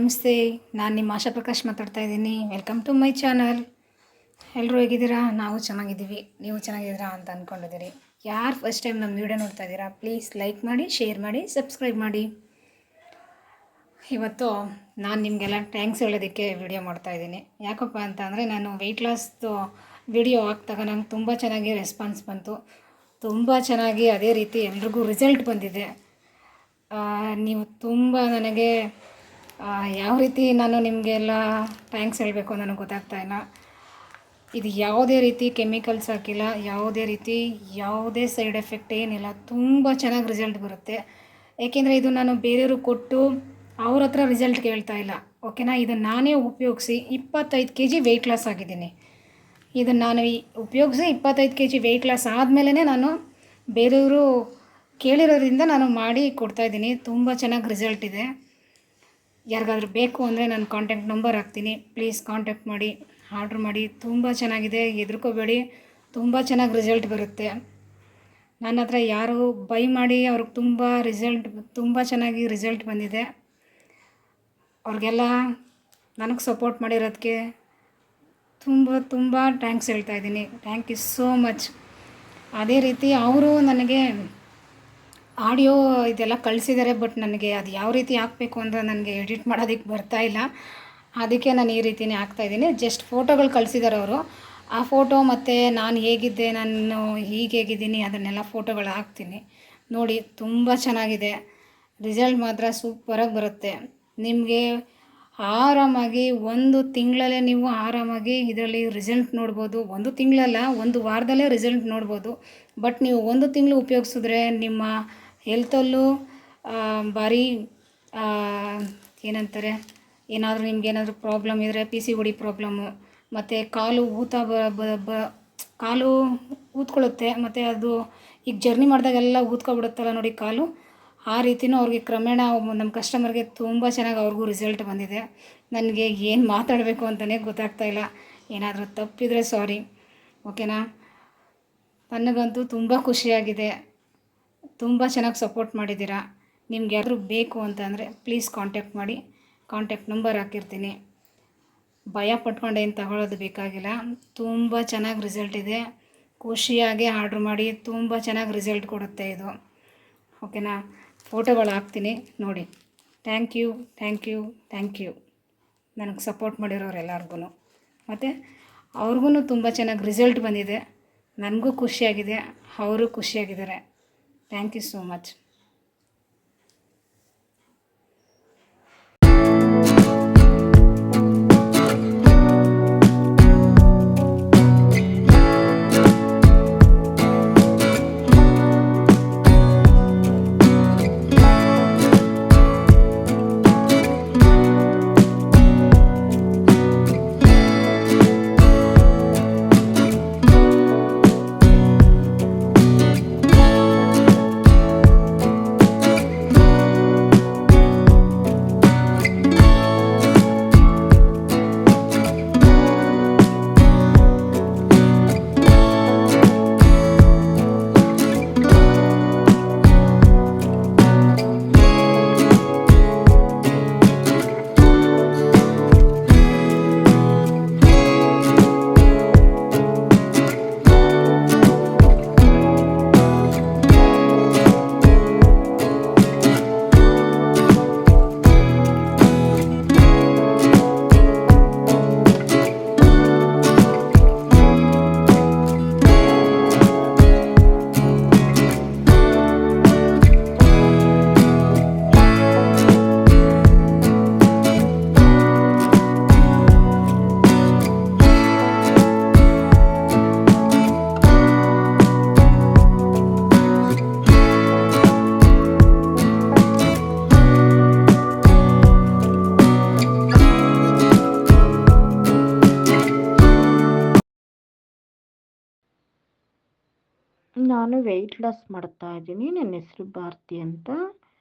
ನಮಸ್ತೆ. ನಾನು ನಿಮ್ಮ ಆಶಾ ಪ್ರಕಾಶ್ ಮಾತಾಡ್ತಾ ಇದ್ದೀನಿ. Welcome to my channel. ಎಲ್ಲರೂ ಹೇಗಿದ್ದೀರಾ? ನಾವು ಚೆನ್ನಾಗಿದ್ದೀವಿ. ನೀವು ಚೆನ್ನಾಗಿದ್ದೀರಾ ಅಂತ ಅಂದ್ಕೊಂಡಿದ್ದೀರಿ. ಯಾರು ಫಸ್ಟ್ ಟೈಮ್ ನಮ್ಮ ವೀಡಿಯೋ ನೋಡ್ತಾ ಇದ್ದೀರಾ, ಪ್ಲೀಸ್ ಲೈಕ್ ಮಾಡಿ, ಶೇರ್ ಮಾಡಿ, ಸಬ್ಸ್ಕ್ರೈಬ್ ಮಾಡಿ. ಇವತ್ತು ನಾನು ನಿಮಗೆಲ್ಲ ಥ್ಯಾಂಕ್ಸ್ ಹೇಳೋದಕ್ಕೆ ವಿಡಿಯೋ ಮಾಡ್ತಾಯಿದ್ದೀನಿ. ಯಾಕಪ್ಪ ಅಂತ ಅಂದರೆ, ನಾನು ವೆಯ್ಟ್ ಲಾಸ್ದು ವಿಡಿಯೋ ಹಾಕಿದಾಗ ನಂಗೆ ತುಂಬ ಚೆನ್ನಾಗಿ ರೆಸ್ಪಾನ್ಸ್ ಬಂತು. ತುಂಬ ಚೆನ್ನಾಗಿ ಅದೇ ರೀತಿ ಎಲ್ರಿಗೂ ರಿಸಲ್ಟ್ ಬಂದಿದೆ. ನೀವು ತುಂಬ ನನಗೆ ಯಾವ ರೀತಿ ನಾನು ನಿಮಗೆಲ್ಲ ಥ್ಯಾಂಕ್ಸ್ ಹೇಳಬೇಕು ನನಗೆ ಗೊತ್ತಾಗ್ತಾ ಇಲ್ಲ. ಇದು ಯಾವುದೇ ರೀತಿ ಕೆಮಿಕಲ್ಸ್ ಹಾಕಿಲ್ಲ, ಯಾವುದೇ ಸೈಡ್ ಎಫೆಕ್ಟ್ ಏನಿಲ್ಲ. ತುಂಬ ಚೆನ್ನಾಗಿ ರಿಸಲ್ಟ್ ಬರುತ್ತೆ. ಏಕೆಂದರೆ ಇದು ನಾನು ಬೇರೆಯವ್ರಿಗೆ ಕೊಟ್ಟು ಅವ್ರ ಹತ್ರ ರಿಸಲ್ಟ್ ಕೇಳ್ತಾ ಇಲ್ಲ, ಓಕೆನಾ. ಇದನ್ನು ನಾನೇ ಉಪಯೋಗಿಸಿ 25 kg ವೆಯ್ಟ್ ಲಾಸ್ ಆಗಿದ್ದೀನಿ. ಇದನ್ನು ನಾನು ಉಪಯೋಗಿಸಿ 25 kg ವೆಯ್ಟ್ ಲಾಸ್ ಆದಮೇಲೆ ನಾನು ಬೇರೆಯವರು ಕೇಳಿರೋದ್ರಿಂದ ನಾನು ಮಾಡಿ ಕೊಡ್ತಾಯಿದ್ದೀನಿ. ತುಂಬ ಚೆನ್ನಾಗಿ ರಿಸಲ್ಟ್ ಇದೆ. ಯಾರಿಗಾದ್ರೂ ಬೇಕು ಅಂದರೆ ನಾನು ಕಾಂಟ್ಯಾಕ್ಟ್ ನಂಬರ್ ಹಾಕ್ತೀನಿ, ಪ್ಲೀಸ್ ಕಾಂಟ್ಯಾಕ್ಟ್ ಮಾಡಿ, ಆರ್ಡ್ರ್ ಮಾಡಿ. ತುಂಬ ಚೆನ್ನಾಗಿದೆ, ಹೆದರ್ಕೋಬೇಡಿ. ತುಂಬ ಚೆನ್ನಾಗಿ ರಿಸಲ್ಟ್ ಬರುತ್ತೆ. ನನ್ನ ಹತ್ರ ಯಾರು ಬೈ ಮಾಡಿ ಅವ್ರಿಗೆ ತುಂಬ ಚೆನ್ನಾಗಿ ರಿಸಲ್ಟ್ ಬಂದಿದೆ. ಅವ್ರಿಗೆಲ್ಲ ನನಗೆ ಸಪೋರ್ಟ್ ಮಾಡಿರೋದಕ್ಕೆ ತುಂಬ ಥ್ಯಾಂಕ್ಸ್ ಹೇಳ್ತಾಯಿದ್ದೀನಿ. Thank you so much. ಅದೇ ರೀತಿ ಅವರು ನನಗೆ ಆಡಿಯೋ ಇದೆಲ್ಲ ಕಳಿಸಿದ್ದಾರೆ, ಬಟ್ ನನಗೆ ಅದು ಯಾವ ರೀತಿ ಹಾಕಬೇಕು ಅಂತ ನನಗೆ ಎಡಿಟ್ ಮಾಡೋದಕ್ಕೆ ಬರ್ತಾಯಿಲ್ಲ. ಅದಕ್ಕೆ ನಾನು ಈ ರೀತಿಯೇ ಹಾಕ್ತಾಯಿದ್ದೀನಿ. ಜಸ್ಟ್ ಫೋಟೋಗಳು ಕಳಿಸಿದ್ದಾರೆ ಅವರು. ಆ ಫೋಟೋ ಮತ್ತು ನಾನು ಹೇಗಿದ್ದೆ, ನಾನು ಹೇಗಿದ್ದೀನಿ ಅದನ್ನೆಲ್ಲ ಫೋಟೋಗಳು ಹಾಕ್ತೀನಿ ನೋಡಿ. ತುಂಬ ಚೆನ್ನಾಗಿದೆ. ರಿಸಲ್ಟ್ ಮಾತ್ರ ಸೂಪರಾಗಿ ಬರುತ್ತೆ. ನಿಮಗೆ ಆರಾಮಾಗಿ 1 ತಿಂಗಳಲ್ಲೇ ನೀವು ಆರಾಮಾಗಿ ಇದರಲ್ಲಿ ರಿಸಲ್ಟ್ ನೋಡ್ಬೋದು. 1 ತಿಂಗಳಲ್ಲ, 1 ವಾರದಲ್ಲೇ ರಿಸಲ್ಟ್ ನೋಡ್ಬೋದು. ಬಟ್ ನೀವು 1 ತಿಂಗಳು ಉಪಯೋಗಿಸಿದ್ರೆ ನಿಮ್ಮ ಹೆಲ್ತಲ್ಲೂ ಭಾರಿ ಏನಂತಾರೆ, ಏನಾದರೂ ನಿಮಗೇನಾದರೂ ಪ್ರಾಬ್ಲಮ್ ಇದ್ದರೆ PCOD ಪ್ರಾಬ್ಲಮ್ಮು, ಮತ್ತು ಕಾಲು ಕಾಲು ಊದ್ಕೊಳ್ಳುತ್ತೆ. ಮತ್ತು ಅದು ಈಗ ಜರ್ನಿ ಮಾಡಿದಾಗೆಲ್ಲ ಊದ್ಕೊಬಿಡುತ್ತಲ್ಲ ನೋಡಿ ಕಾಲು, ಆ ರೀತಿಯೂ ಅವ್ರಿಗೆ ಕ್ರಮೇಣ ನಮ್ಮ ಕಸ್ಟಮರ್ಗೆ ತುಂಬ ಚೆನ್ನಾಗಿ ಅವ್ರಿಗೂ ರಿಸಲ್ಟ್ ಬಂದಿದೆ. ನನಗೆ ಏನು ಮಾತಾಡಬೇಕು ಅಂತಲೇ ಗೊತ್ತಾಗ್ತಾಯಿಲ್ಲ. ಏನಾದರೂ ತಪ್ಪಿದರೆ ಸಾರಿ, ಓಕೆನಾ. ನನಗಂತೂ ತುಂಬ ಖುಷಿಯಾಗಿದೆ. ತುಂಬ ಚೆನ್ನಾಗಿ ಸಪೋರ್ಟ್ ಮಾಡಿದ್ದೀರಾ. ನಿಮ್ಗೆ ಯಾರಾದರೂ ಬೇಕು ಅಂತಂದರೆ ಪ್ಲೀಸ್ ಕಾಂಟ್ಯಾಕ್ಟ್ ಮಾಡಿ. ಕಾಂಟ್ಯಾಕ್ಟ್ ನಂಬರ್ ಹಾಕಿರ್ತೀನಿ. ಭಯ ಪಟ್ಕೊಂಡು ಏನು ತಗೊಳ್ಳೋದು ಬೇಕಾಗಿಲ್ಲ. ತುಂಬ ಚೆನ್ನಾಗಿ ರಿಸಲ್ಟ್ ಇದೆ. ಖುಷಿಯಾಗಿ ಆರ್ಡ್ರ್ ಮಾಡಿ. ತುಂಬ ಚೆನ್ನಾಗಿ ರಿಸಲ್ಟ್ ಕೊಡುತ್ತೆ ಇದು, ಓಕೆನಾ. ಫೋಟೋಗಳು ಹಾಕ್ತೀನಿ ನೋಡಿ. ಥ್ಯಾಂಕ್ ಯು ನನಗೆ ಸಪೋರ್ಟ್ ಮಾಡಿರೋರೆಲ್ಲರಿಗೂ. ಮತ್ತು ಅವ್ರಿಗೂ ತುಂಬ ಚೆನ್ನಾಗಿ ರಿಸಲ್ಟ್ ಬಂದಿದೆ. ನನಗೂ ಖುಷಿಯಾಗಿದೆ, ಅವರು ಖುಷಿಯಾಗಿದ್ದಾರೆ. Thank you so much. ನಾನು ವೆಯ್ಟ್ ಲಾಸ್ ಮಾಡ್ತಾ ಇದ್ದೀನಿ. ನನ್ನ ಹೆಸರು ಭಾರತಿ ಅಂತ.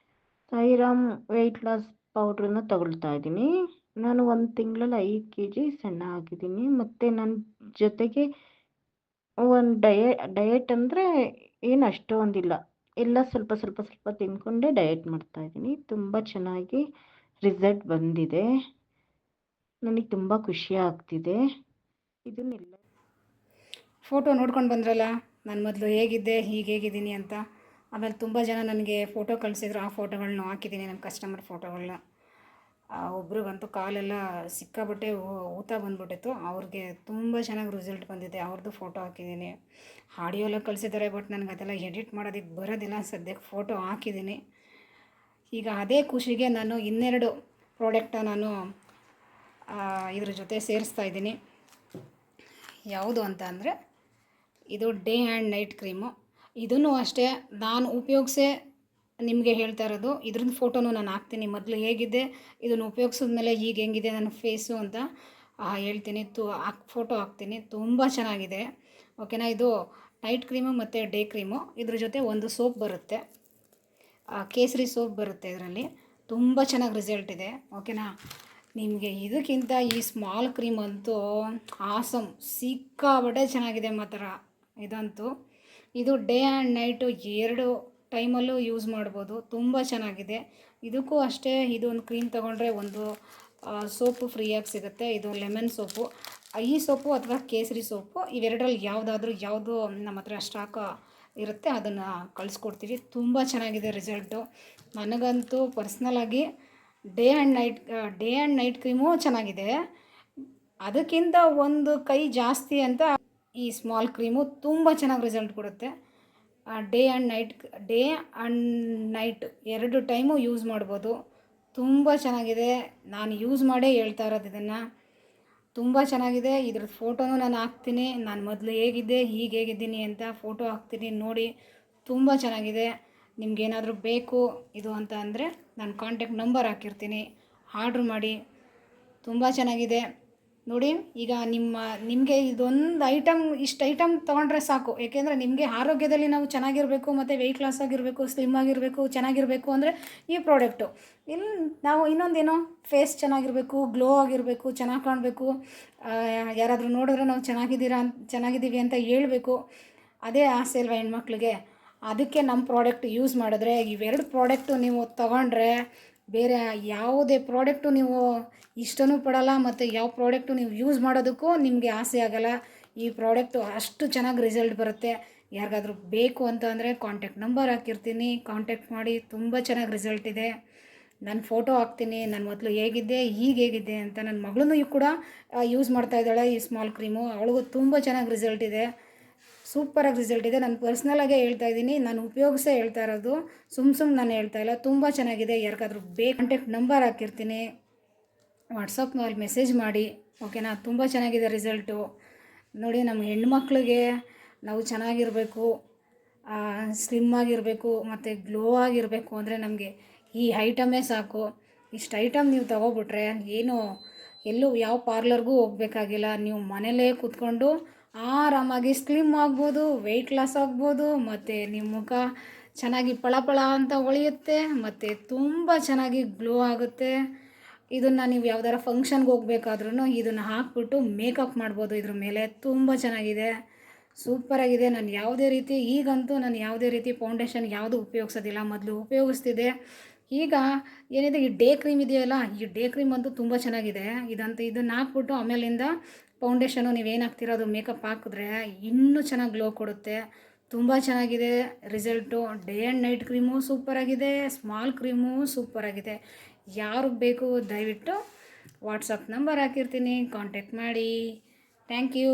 ಸಾಯಿರಾಮ್ ವೆಯ್ಟ್ ಲಾಸ್ ಪೌಡ್ರನ್ನ ತಗೊಳ್ತಾ ಇದ್ದೀನಿ. ನಾನು 1 ತಿಂಗಳಲ್ಲಿ 5 kg ಸಣ್ಣ ಆಗಿದ್ದೀನಿ. ಮತ್ತು ನನ್ನ ಜೊತೆಗೆ ಒಂದು ಡಯಟ್ ಅಂದರೆ ಏನು ಅಷ್ಟೊಂದಿಲ್ಲ, ಎಲ್ಲ ಸ್ವಲ್ಪ ತಿಂದ್ಕೊಂಡೇ ಡಯಟ್ ಮಾಡ್ತಾಯಿದ್ದೀನಿ. ತುಂಬ ಚೆನ್ನಾಗಿ ರಿಸಲ್ಟ್ ಬಂದಿದೆ. ನನಗೆ ತುಂಬ ಖುಷಿ ಆಗ್ತಿದೆ. ಇದನ್ನೆಲ್ಲ ಫೋಟೋ ನೋಡ್ಕೊಂಡು ಬಂದ್ರಲ್ಲ, ನಾನು ಮೊದಲು ಹೇಗಿದ್ದೆ ಈಗ ಹೇಗಿದ್ದೀನಿ ಅಂತ. ಆಮೇಲೆ ತುಂಬ ಜನ ನನಗೆ ಫೋಟೋ ಕಳಿಸಿದ್ರು, ಆ ಫೋಟೋಗಳನ್ನ ಹಾಕಿದ್ದೀನಿ, ನನ್ನ ಕಸ್ಟಮರ್ ಫೋಟೋಗಳನ್ನ. ಒಬ್ರಿಗಂತೂ ಕಾಲೆಲ್ಲ ಸಿಕ್ಕಾಬಿಟ್ಟೆ ಊತ ಬಂದ್ಬಿಟ್ಟಿತ್ತು. ಅವ್ರಿಗೆ ತುಂಬ ಚೆನ್ನಾಗಿ ರಿಸಲ್ಟ್ ಬಂದಿದೆ, ಅವ್ರದ್ದು ಫೋಟೋ ಹಾಕಿದ್ದೀನಿ. ಆಡಿಯೋ ಎಲ್ಲ ಕಳಿಸಿದ್ದಾರೆ, ಬಟ್ ನನಗೆ ಅದೆಲ್ಲ ಎಡಿಟ್ ಮಾಡೋದಕ್ಕೆ ಬರೋದಿಲ್ಲ. ಸದ್ಯಕ್ಕೆ ಫೋಟೋ ಹಾಕಿದ್ದೀನಿ. ಈಗ ಅದೇ ಖುಷಿಗೆ ನಾನು ಇನ್ನೆರಡು ಪ್ರಾಡಕ್ಟ ನಾನು ಇದ್ರ ಜೊತೆ ಸೇರಿಸ್ತಾ ಇದ್ದೀನಿ. ಯಾವುದು ಅಂತ ಅಂದರೆ ಇದು ಡೇ ಆ್ಯಂಡ್ ನೈಟ್ ಕ್ರೀಮು. ಇದನ್ನು ಅಷ್ಟೇ ನಾನು ಉಪಯೋಗಿಸೇ ನಿಮಗೆ ಹೇಳ್ತಾ ಇರೋದು. ಇದ್ರದ್ದು ಫೋಟೋನು ನಾನು ಹಾಕ್ತೀನಿ. ಮೊದಲು ಹೇಗಿದ್ದೆ, ಇದನ್ನು ಉಪಯೋಗಿಸಿದ್ಮೇಲೆ ಈಗ ಹೆಂಗಿದೆ ನನ್ನ ಫೇಸು ಅಂತ ಹೇಳ್ತೀನಿ. ಫೋಟೋ ಹಾಕ್ತೀನಿ. ತುಂಬ ಚೆನ್ನಾಗಿದೆ, ಓಕೆನಾ. ಇದು ನೈಟ್ ಕ್ರೀಮು ಮತ್ತು ಡೇ ಕ್ರೀಮು. ಇದ್ರ ಜೊತೆ ಒಂದು ಸೋಪ್ ಬರುತ್ತೆ, ಕೇಸರಿ ಸೋಪ್ ಬರುತ್ತೆ ಇದರಲ್ಲಿ. ತುಂಬ ಚೆನ್ನಾಗಿ ರಿಸಲ್ಟ್ ಇದೆ, ಓಕೆನಾ. ನಿಮಗೆ ಇದಕ್ಕಿಂತ ಈ ಸ್ಮಾಲ್ ಕ್ರೀಮ್ ಅಂತೂ ಆಸಮ್, ಸಿಕ್ಕಾಬಟ್ಟೆ ಚೆನ್ನಾಗಿದೆ ಮಾತ್ರ ಇದಂತೂ. ಇದು ಡೇ ಆ್ಯಂಡ್ ನೈಟು 2 ಟೈಮಲ್ಲೂ ಯೂಸ್ ಮಾಡ್ಬೋದು. ತುಂಬ ಚೆನ್ನಾಗಿದೆ. ಇದಕ್ಕೂ ಅಷ್ಟೇ, ಇದು ಒಂದು ಕ್ರೀಮ್ ತೊಗೊಂಡ್ರೆ ಒಂದು ಸೋಪು ಫ್ರೀಯಾಗಿ ಸಿಗುತ್ತೆ. ಇದು ಲೆಮನ್ ಸೋಪು. ಈ ಸೋಪು ಅಥವಾ ಕೇಸರಿ ಸೋಪು ಇವೆರಡರಲ್ಲಿ ಯಾವುದು ನಮ್ಮ ಹತ್ರ ಸ್ಟಾಕ್ ಇರುತ್ತೆ ಅದನ್ನು ಕಳಿಸ್ಕೊಡ್ತೀವಿ. ತುಂಬ ಚೆನ್ನಾಗಿದೆ ರಿಸಲ್ಟು. ನನಗಂತೂ ಪರ್ಸ್ನಲಾಗಿ ಡೇ ಆ್ಯಂಡ್ ನೈಟ್ ಕ್ರೀಮು ಚೆನ್ನಾಗಿದೆ. ಅದಕ್ಕಿಂತ ಒಂದು ಕೈ ಜಾಸ್ತಿ ಅಂತ ಈ ಸ್ಮಾಲ್ ಕ್ರೀಮು ತುಂಬ ಚೆನ್ನಾಗಿ ರಿಸಲ್ಟ್ ಕೊಡುತ್ತೆ. Day and night 2 time use ಮಾಡ್ಬೋದು. ತುಂಬ ಚೆನ್ನಾಗಿದೆ. ನಾನು ಯೂಸ್ ಮಾಡೇ ಹೇಳ್ತಾ ಇರೋದು ಇದನ್ನು. ತುಂಬ ಚೆನ್ನಾಗಿದೆ. ಇದ್ರದ್ದು ಫೋಟೋನು ನಾನು ಹಾಕ್ತೀನಿ. ನಾನು ಮೊದಲು ಹೇಗಿದ್ದೆ ಈಗ ಹೇಗಿದ್ದೀನಿ ಅಂತ ಫೋಟೋ ಹಾಕ್ತೀನಿ, ನೋಡಿ. ತುಂಬ ಚೆನ್ನಾಗಿದೆ. ನಿಮಗೇನಾದರೂ ಬೇಕು ಇದು ಅಂತ ಅಂದರೆ ನಾನು ಕಾಂಟ್ಯಾಕ್ಟ್ ನಂಬರ್ ಹಾಕಿರ್ತೀನಿ, ಆರ್ಡ್ರ್ ಮಾಡಿ. ತುಂಬ ಚೆನ್ನಾಗಿದೆ ನೋಡಿ. ಈಗ ನಿಮಗೆ ಇಷ್ಟು ಐಟಮ್ ತೊಗೊಂಡ್ರೆ ಸಾಕು. ಏಕೆಂದರೆ ನಿಮಗೆ ಆರೋಗ್ಯದಲ್ಲಿ ನಾವು ಚೆನ್ನಾಗಿರಬೇಕು ಮತ್ತು ವೆಯ್ಟ್ ಲಾಸ್ ಆಗಿರಬೇಕು, ಸ್ಲಿಮ್ ಆಗಿರಬೇಕು, ಚೆನ್ನಾಗಿರಬೇಕು ಅಂದರೆ ಈ ಪ್ರಾಡಕ್ಟು. ನಾವು ಇನ್ನೊಂದೇನೋ ಫೇಸ್ ಚೆನ್ನಾಗಿರಬೇಕು, ಗ್ಲೋ ಆಗಿರಬೇಕು, ಚೆನ್ನಾಗಿ ಕಾಣಬೇಕು, ಯಾರಾದರೂ ನೋಡಿದ್ರೆ ನಾವು ಚೆನ್ನಾಗಿದ್ದೀವಿ ಅಂತ ಹೇಳ್ಬೇಕು. ಅದೇ ಆಸೆ ಅಲ್ವ ಹೆಣ್ಮಕ್ಳಿಗೆ. ಅದಕ್ಕೆ ನಮ್ಮ ಪ್ರಾಡಕ್ಟ್ ಯೂಸ್ ಮಾಡಿದ್ರೆ, ಇವೆರಡು ಪ್ರಾಡಕ್ಟು ನೀವು ತೊಗೊಂಡ್ರೆ ಬೇರೆ ಯಾವುದೇ ಪ್ರಾಡಕ್ಟು ನೀವು ಇಷ್ಟನೂ ಪಡಲ್ಲ, ಮತ್ತು ಯಾವ ಪ್ರಾಡಕ್ಟು ನೀವು ಯೂಸ್ ಮಾಡೋದಕ್ಕೂ ನಿಮಗೆ ಆಸೆ ಆಗೋಲ್ಲ. ಈ ಪ್ರಾಡಕ್ಟು ಅಷ್ಟು ಚೆನ್ನಾಗಿ ರಿಸಲ್ಟ್ ಬರುತ್ತೆ. ಯಾರಿಗಾದ್ರೂ ಬೇಕು ಅಂತ ಅಂದರೆ ಕಾಂಟ್ಯಾಕ್ಟ್ ನಂಬರ್ ಹಾಕಿರ್ತೀನಿ, ಕಾಂಟ್ಯಾಕ್ಟ್ ಮಾಡಿ. ತುಂಬ ಚೆನ್ನಾಗಿ ರಿಸಲ್ಟ್ ಇದೆ. ನಾನು ಫೋಟೋ ಹಾಕ್ತೀನಿ, ನಾನು ಮೊದಲು ಹೇಗಿದ್ದೆ ಈಗ ಹೇಗಿದ್ದೆ ಅಂತ. ನನ್ನ ಮಗಳೂ ಕೂಡ ಯೂಸ್ ಮಾಡ್ತಾಯಿದ್ದಾಳೆ ಈ ಸ್ಮಾಲ್ ಕ್ರೀಮು. ಅವಳಿಗೂ ತುಂಬ ಚೆನ್ನಾಗಿ ರಿಸಲ್ಟ್ ಇದೆ, ಸೂಪರಾಗಿ ರಿಸಲ್ಟ್ ಇದೆ. ನಾನು ಪರ್ಸ್ನಲಾಗೇ ಹೇಳ್ತಾ ಇದ್ದೀನಿ, ನಾನು ಉಪಯೋಗಿಸೇ ಹೇಳ್ತಾ ಇರೋದು, ಸುಮ್ಮನೆ ನಾನು ಹೇಳ್ತಾ ಇಲ್ಲ. ತುಂಬ ಚೆನ್ನಾಗಿದೆ. ಯಾರಿಗಾದ್ರೂ ಕಾಂಟ್ಯಾಕ್ಟ್ ನಂಬರ್ ಹಾಕಿರ್ತೀನಿ, ವಾಟ್ಸಪ್ನಲ್ಲಿ ಮೆಸೇಜ್ ಮಾಡಿ, ಓಕೆನಾ. ತುಂಬ ಚೆನ್ನಾಗಿದೆ ರಿಸಲ್ಟು ನೋಡಿ. ನಮ್ಮ ಹೆಣ್ಮಕ್ಳಿಗೆ ನಾವು ಚೆನ್ನಾಗಿರಬೇಕು, ಸ್ಲಿಮ್ ಆಗಿರಬೇಕು ಮತ್ತು ಗ್ಲೋ ಆಗಿರಬೇಕು ಅಂದರೆ ನಮಗೆ ಈ ಐಟಮೇ ಸಾಕು. ಇಷ್ಟು ಐಟಮ್ ನೀವು ತೊಗೊಬಿಟ್ರೆ ಎಲ್ಲೂ ಯಾವ ಪಾರ್ಲರ್ಗೂ ಹೋಗಬೇಕಾಗಿಲ್ಲ. ನೀವು ಮನೇಲೇ ಕೂತ್ಕೊಂಡು ಆರಾಮಾಗಿ ಸ್ಲಿಮ್ ಆಗ್ಬೋದು, ವೆಯ್ಟ್ ಲಾಸ್ ಆಗ್ಬೋದು, ಮತ್ತು ನಿಮ್ಮ ಮುಖ ಚೆನ್ನಾಗಿ ಫಳ ಅಂತ ಹೊಳೆಯುತ್ತೆ, ಮತ್ತು ತುಂಬ ಚೆನ್ನಾಗಿ ಗ್ಲೋ ಆಗುತ್ತೆ. ಇದನ್ನು ನೀವು ಯಾವ್ದಾರ ಫಂಕ್ಷನ್ಗೆ ಹೋಗ್ಬೇಕಾದ್ರೂ ಇದನ್ನು ಹಾಕ್ಬಿಟ್ಟು ಮೇಕಪ್ ಮಾಡ್ಬೋದು ಇದ್ರ ಮೇಲೆ. ತುಂಬ ಚೆನ್ನಾಗಿದೆ, ಸೂಪರಾಗಿದೆ. ಈಗಂತೂ ನಾನು ಯಾವುದೇ ರೀತಿ ಫೌಂಡೇಶನ್ ಯಾವುದು ಉಪಯೋಗಿಸೋದಿಲ್ಲ. ಮೊದಲು ಉಪಯೋಗಿಸ್ತಿದ್ದೆ. ಈಗ ಏನಿದೆ, ಈ ಡೇ ಕ್ರೀಮ್ ಇದೆಯಲ್ಲ, ಈ ಡೇ ಕ್ರೀಮ್ ಅಂತೂ ತುಂಬ ಚೆನ್ನಾಗಿದೆ. ಇದನ್ನು ಹಾಕ್ಬಿಟ್ಟು ಆಮೇಲಿಂದ ಫೌಂಡೇಶನು ನೀವೇನು ಹಾಕ್ತೀರೋ ಅದು ಮೇಕಪ್ ಹಾಕಿದ್ರೆ ಇನ್ನೂ ಚೆನ್ನಾಗಿ ಗ್ಲೋ ಕೊಡುತ್ತೆ. ತುಂಬ ಚೆನ್ನಾಗಿದೆ result. Day and night cream ಸೂಪರಾಗಿದೆ, ಸ್ಮಾಲ್ ಕ್ರೀಮು ಸೂಪರಾಗಿದೆ. ಯಾರಿಗೆ ಬೇಕು ದಯವಿಟ್ಟು ವಾಟ್ಸಪ್ ನಂಬರ್ ಹಾಕಿರ್ತೀನಿ, ಕಾಂಟ್ಯಾಕ್ಟ್ ಮಾಡಿ. Thank you.